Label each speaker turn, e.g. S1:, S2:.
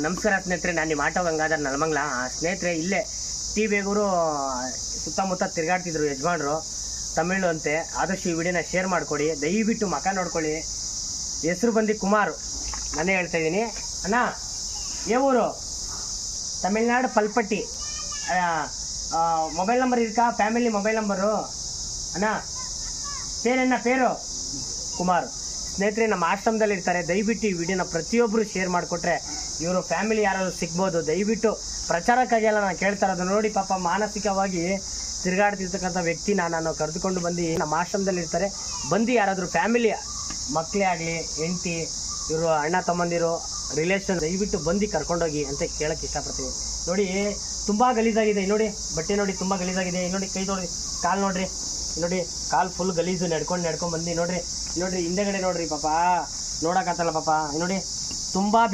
S1: ನಮಸ್ಕಾರ ಸ್ನೇಹಿತರೆ, ನಾನು ನಿಮ್ಮ ಆಟೋ ಗಂಗಾಧರ್ ನಲಮಂಗಲ. ಸ್ನೇಹಿತರೆ, ಇಲ್ಲೇ ಟಿ ಬೇಗೂರು ಸುತ್ತಮುತ್ತ ತಿರುಗಾಡ್ತಿದ್ರು ಯಜಮಾನ್ರು, ತಮಿಳು ಅಂತೆ. ಆದಷ್ಟು ಈ ವಿಡಿಯೋನ ಶೇರ್ ಮಾಡಿಕೊಡಿ, ದಯವಿಟ್ಟು ಮಕ ನೋಡ್ಕೊಳ್ಳಿ. ಹೆಸರು ಬಂದು ಕುಮಾರ್, ನಾನೇ ಹೇಳ್ತಾ ಇದ್ದೀನಿ. ಅಣ್ಣ ಏ ಊರು? ತಮಿಳ್ನಾಡು ಪಲ್ಪಟ್ಟಿ. ಮೊಬೈಲ್ ನಂಬರ್ ಇದಕ್ಕಾ? ಫ್ಯಾಮಿಲಿ ಮೊಬೈಲ್ ನಂಬರು ಅಣ್ಣ. ಪೇರೆನ್ನ ಪೇರು ಕುಮಾರ್. ಸ್ನೇಹಿತರೆ, ನಮ್ಮ ಆಶ್ರಮದಲ್ಲಿ ಇರ್ತಾರೆ. ದಯವಿಟ್ಟು ಈ ವಿಡಿಯೋನ ಪ್ರತಿಯೊಬ್ಬರು ಶೇರ್ ಮಾಡಿಕೊಟ್ರೆ ಇವರು ಫ್ಯಾಮಿಲಿ ಯಾರಾದರೂ ಸಿಗ್ಬೋದು. ದಯವಿಟ್ಟು ಪ್ರಚಾರಕ್ಕಾಗಿ ಎಲ್ಲ ನಾನು ಕೇಳ್ತಾ ಇರೋದು. ನೋಡಿ ಪಾಪ, ಮಾನಸಿಕವಾಗಿ ತಿರುಗಾಡ್ತಿರ್ತಕ್ಕಂಥ ವ್ಯಕ್ತಿನ ನಾನು ಕರೆದುಕೊಂಡು ಬಂದು ನಮ್ಮ ಆಶ್ರಮದಲ್ಲಿ ಇರ್ತಾರೆ. ಬಂದು ಯಾರಾದರೂ ಫ್ಯಾಮಿಲಿ, ಮಕ್ಕಳೇ ಆಗಲಿ, ಹೆಂಡತಿ, ಇವರು ಅಣ್ಣ ತಮ್ಮಂದಿರು, ರಿಲೇಷನ್, ದಯವಿಟ್ಟು ಬಂದು ಕರ್ಕೊಂಡೋಗಿ ಅಂತ ಕೇಳೋಕ್ಕೆ ಇಷ್ಟಪಡ್ತೀನಿ. ನೋಡಿ, ತುಂಬ ಗಲೀಜಾಗಿದೆ. ನೋಡಿ ಬಟ್ಟೆ ನೋಡಿ, ತುಂಬ ಗಲೀಜಾಗಿದೆ. ನೋಡಿ ಕೈ ನೋಡಿ, ಕಾಲು ನೋಡ್ರಿ, ನೋಡಿ ಕಾಲು ಫುಲ್ ಗಲೀಜು. ನಡ್ಕೊಂಡು ಬಂದು ನೋಡ್ರಿ, ಹಿಂದೆಗಡೆ ನೋಡ್ರಿ ಪಾಪ, ನೋಡೋಕ್ಕಾಗಲ್ಲ ಪಾಪ. ನೋಡಿ ತುಂಬ